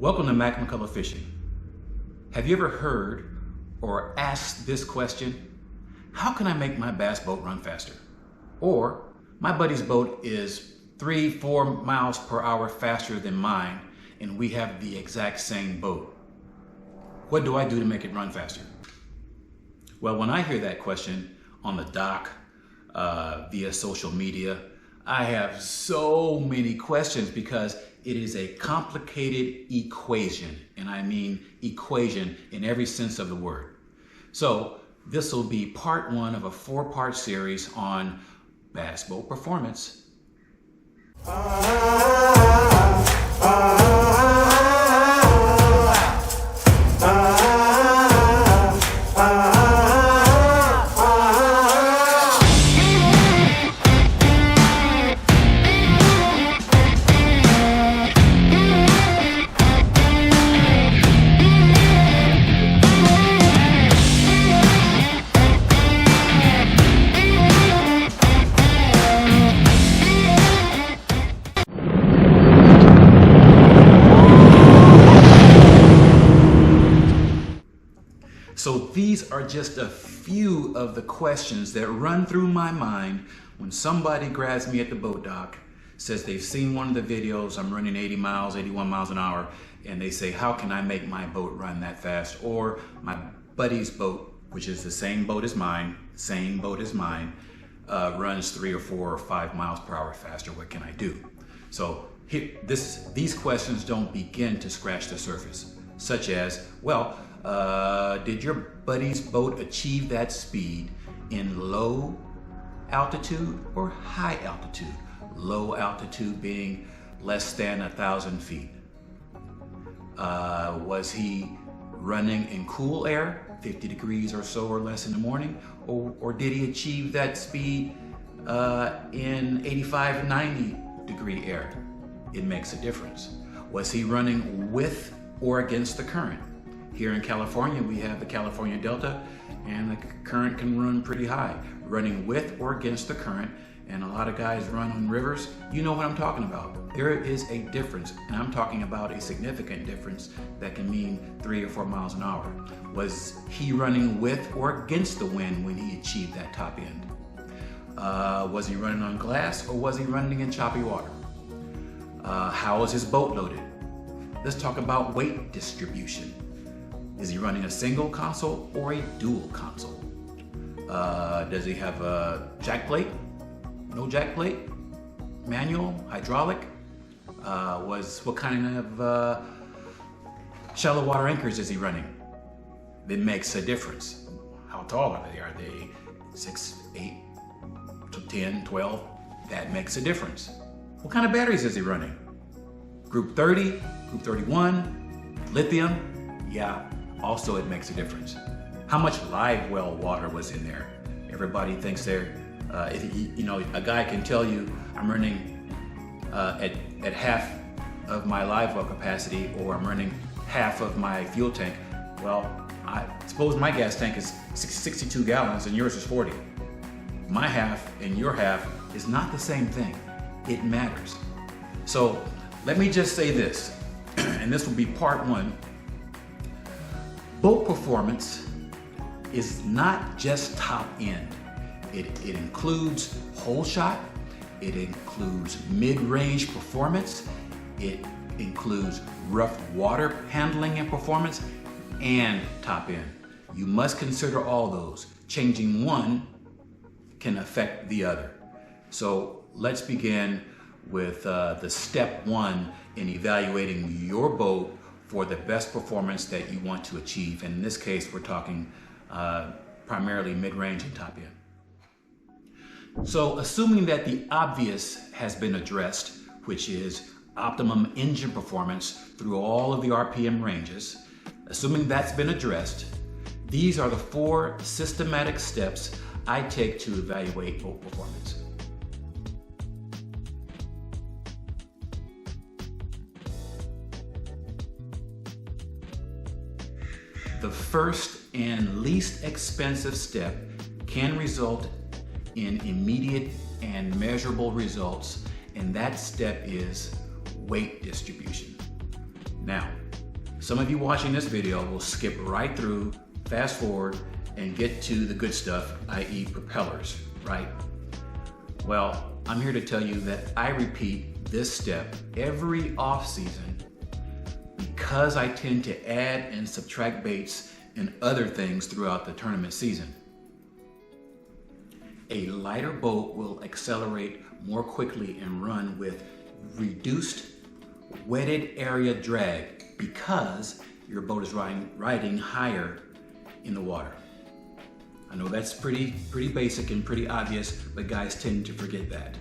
Welcome to Mac McCullough Fishing. Have you ever heard or asked this question? How can I make my bass boat run faster? Or, my buddy's boat is 3-4 miles per hour faster than mine and we have the exact same boat. What do I do to make it run faster? Well, when I hear that question on the dock, via social media, I have so many questions because it is a complicated equation, and I mean equation in every sense of the word. So this will be part one of a 4-part series on bass boat performance. So these are just a few of the questions that run through my mind when somebody grabs me at the boat dock, says they've seen one of the videos, I'm running 80 miles, 81 miles an hour, and they say, how can I make my boat run that fast? Or my buddy's boat, which is the same boat as mine, runs 3 or 4 or 5 miles per hour faster. What can I do? So these questions don't begin to scratch the surface, such as, well, did your buddy's boat achieve that speed in low altitude or high altitude? Low altitude being less than 1,000 feet. Was he running in cool air, 50 degrees or so or less in the morning? Or did he achieve that speed in 85, 90 degree air? It makes a difference. Was he running with or against the current? Here in California, we have the California Delta, and the current can run pretty high. Running with or against the current, and a lot of guys run on rivers, you know what I'm talking about. There is a difference, and I'm talking about a significant difference that can mean 3 or 4 miles an hour. Was he running with or against the wind when he achieved that top end? Was he running on glass or was he running in choppy water? How was his boat loaded? Let's talk about weight distribution. Is he running a single console or a dual console? Does he have a jack plate? No jack plate? Manual? Hydraulic? What kind of shallow water anchors is he running? It makes a difference. How tall are they? Are they 6, 8, 10, 12? That makes a difference. What kind of batteries is he running? Group 30, Group 31, lithium? Yeah. Also, it makes a difference. How much live well water was in there? Everybody thinks a guy can tell you I'm running at half of my live well capacity, or I'm running half of my fuel tank. Well, I suppose my gas tank is 62 gallons and yours is 40. My half and your half is not the same thing. It matters. So let me just say this, and this will be part one. Boat performance is not just top end. It includes hole shot, it includes mid-range performance, it includes rough water handling and performance, and top end. You must consider all those. Changing one can affect the other. So let's begin with the step one in evaluating your boat for the best performance that you want to achieve. And in this case, we're talking primarily mid-range and top end. So assuming that the obvious has been addressed, which is optimum engine performance through all of the RPM ranges, assuming that's been addressed, these are the 4 systematic steps I take to evaluate boat performance. The first and least expensive step can result in immediate and measurable results, and that step is weight distribution. Now, Some of you watching this video will skip right through, fast forward, and get to the good stuff, i.e. propellers, right? Well, I'm here to tell you that I repeat this step every off season because I tend to add and subtract baits and other things throughout the tournament season. A lighter boat will accelerate more quickly and run with reduced wetted area drag because your boat is riding higher in the water. I know that's pretty basic and pretty obvious, but guys tend to forget that.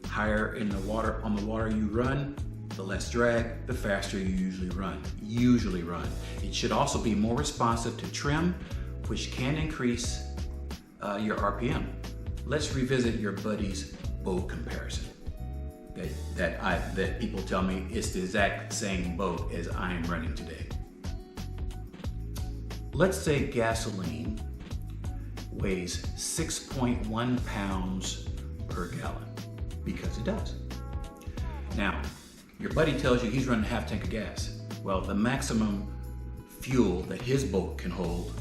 Higher in the water, on the water you run, the less drag, the faster you usually run. It should also be more responsive to trim, which can increase your RPM. Let's revisit your buddy's boat comparison. That people tell me it's the exact same boat as I am running today. Let's say gasoline weighs 6.1 pounds per gallon, because it does. Now, your buddy tells you he's running a half tank of gas. Well, the maximum fuel that his boat can hold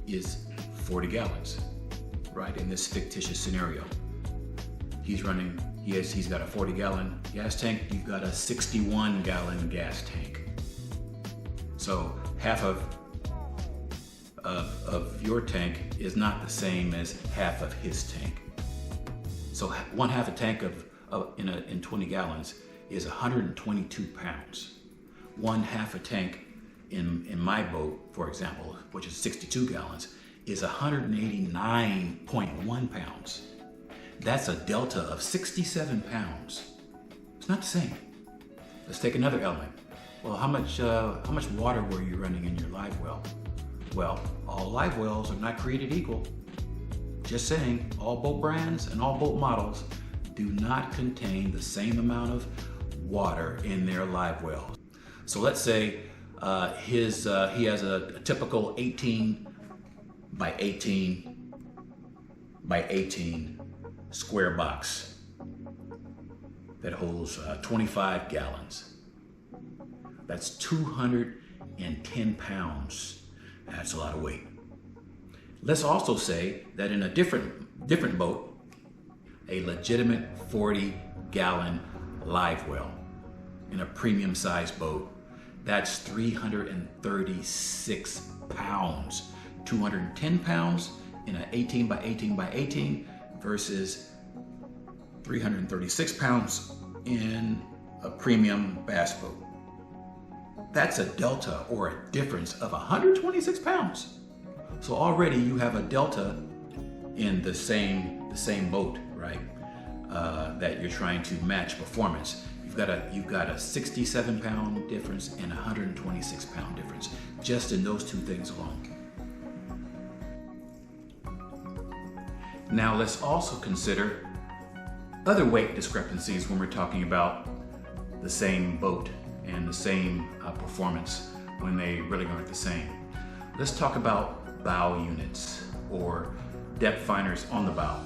is 40 gallons, right? In this fictitious scenario. He's got a 40-gallon gas tank, you've got a 61-gallon gas tank. So half of your tank is not the same as half of his tank. So one half a tank in 20 gallons is 122 pounds. One half a tank in my boat, for example, which is 62 gallons, is 189.1 pounds. That's a delta of 67 pounds. It's not the same. Let's take another element. Well, how much water were you running in your live well? Well, all live wells are not created equal. Just saying, all boat brands and all boat models do not contain the same amount of water in their live wells. So let's say he has a typical 18 by 18 by 18 square box that holds 25 gallons. That's 210 pounds. That's a lot of weight. Let's also say that in a different boat, a legitimate 40-gallon live well in a premium size boat, that's 336 pounds. 210 pounds in an 18 by 18 by 18 versus 336 pounds in a premium bass boat. That's a delta or a difference of 126 pounds. So already you have a delta in the same boat, right? That you're trying to match performance. You've got a 67-pound difference and a 126-pound difference just in those two things alone. Now let's also consider other weight discrepancies when we're talking about the same boat and the same performance when they really aren't the same. Let's talk about bow units or depth finders on the bow.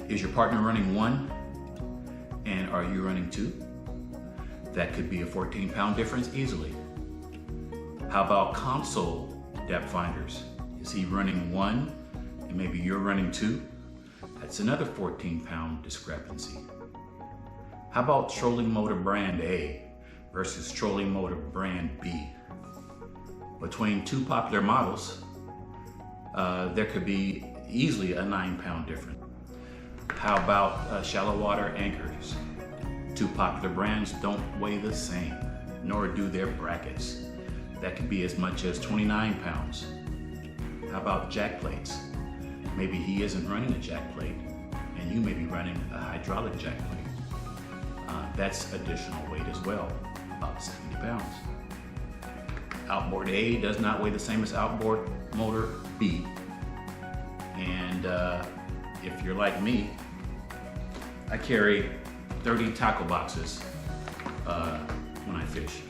Is your partner running one and are you running two? That could be a 14-pound difference easily. How about console depth finders? Is he running one and maybe you're running two? That's another 14-pound discrepancy. How about trolling motor brand A versus trolling motor brand B? Between two popular models, there could be easily a 9-pound difference. How about shallow water anchors? Two popular brands don't weigh the same, nor do their brackets. That could be as much as 29 pounds. How about jack plates? Maybe he isn't running a jack plate, and you may be running a hydraulic jack plate. That's additional weight as well, about 70 pounds. Outboard A does not weigh the same as outboard motor B. And if you're like me, I carry 30 tackle boxes when I fish.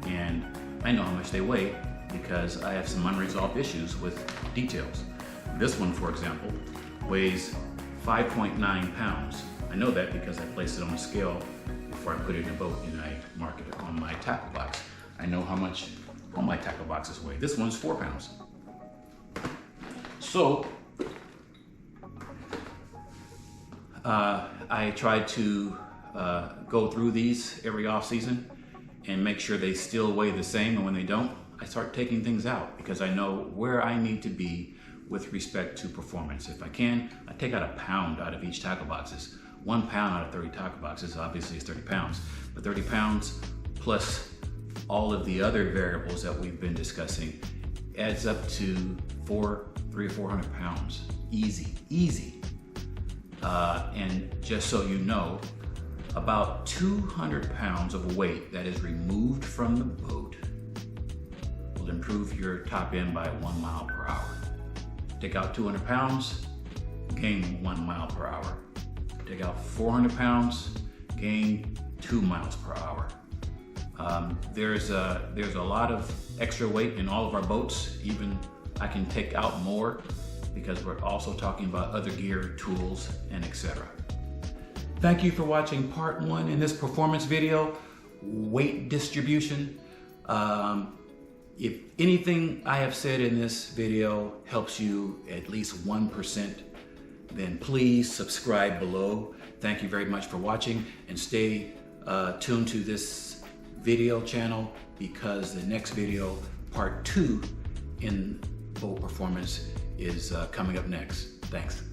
And I know how much they weigh because I have some unresolved issues with details. This one, for example, weighs 5.9 pounds. I know that because I placed it on a scale before I put it in the boat and I mark it on my tackle box. I know how much all my tackle boxes weigh. This one's 4 pounds. So I try to go through these every off season and make sure they still weigh the same, and when they don't, I start taking things out because I know where I need to be with respect to performance. If I can, I take out a pound out of each tackle boxes. 1 pound out of 30 tackle boxes obviously is 30 pounds, but 30 pounds plus all of the other variables that we've been discussing adds up to 300 or 400 pounds. Easy. And just so you know, about 200 pounds of weight that is removed from the boat will improve your top end by 1 mile per hour. Take out 200 pounds, gain 1 mile per hour. Take out 400 pounds, gain 2 miles per hour. There's a lot of extra weight in all of our boats. Even I can take out more because we're also talking about other gear, tools, and etc. Thank you for watching part 1 in this performance video, weight distribution. If anything I have said in this video helps you at least 1%, then please subscribe below. Thank you very much for watching, and stay tuned to this video channel because the next video, part 2 in boat performance, is coming up next. Thanks.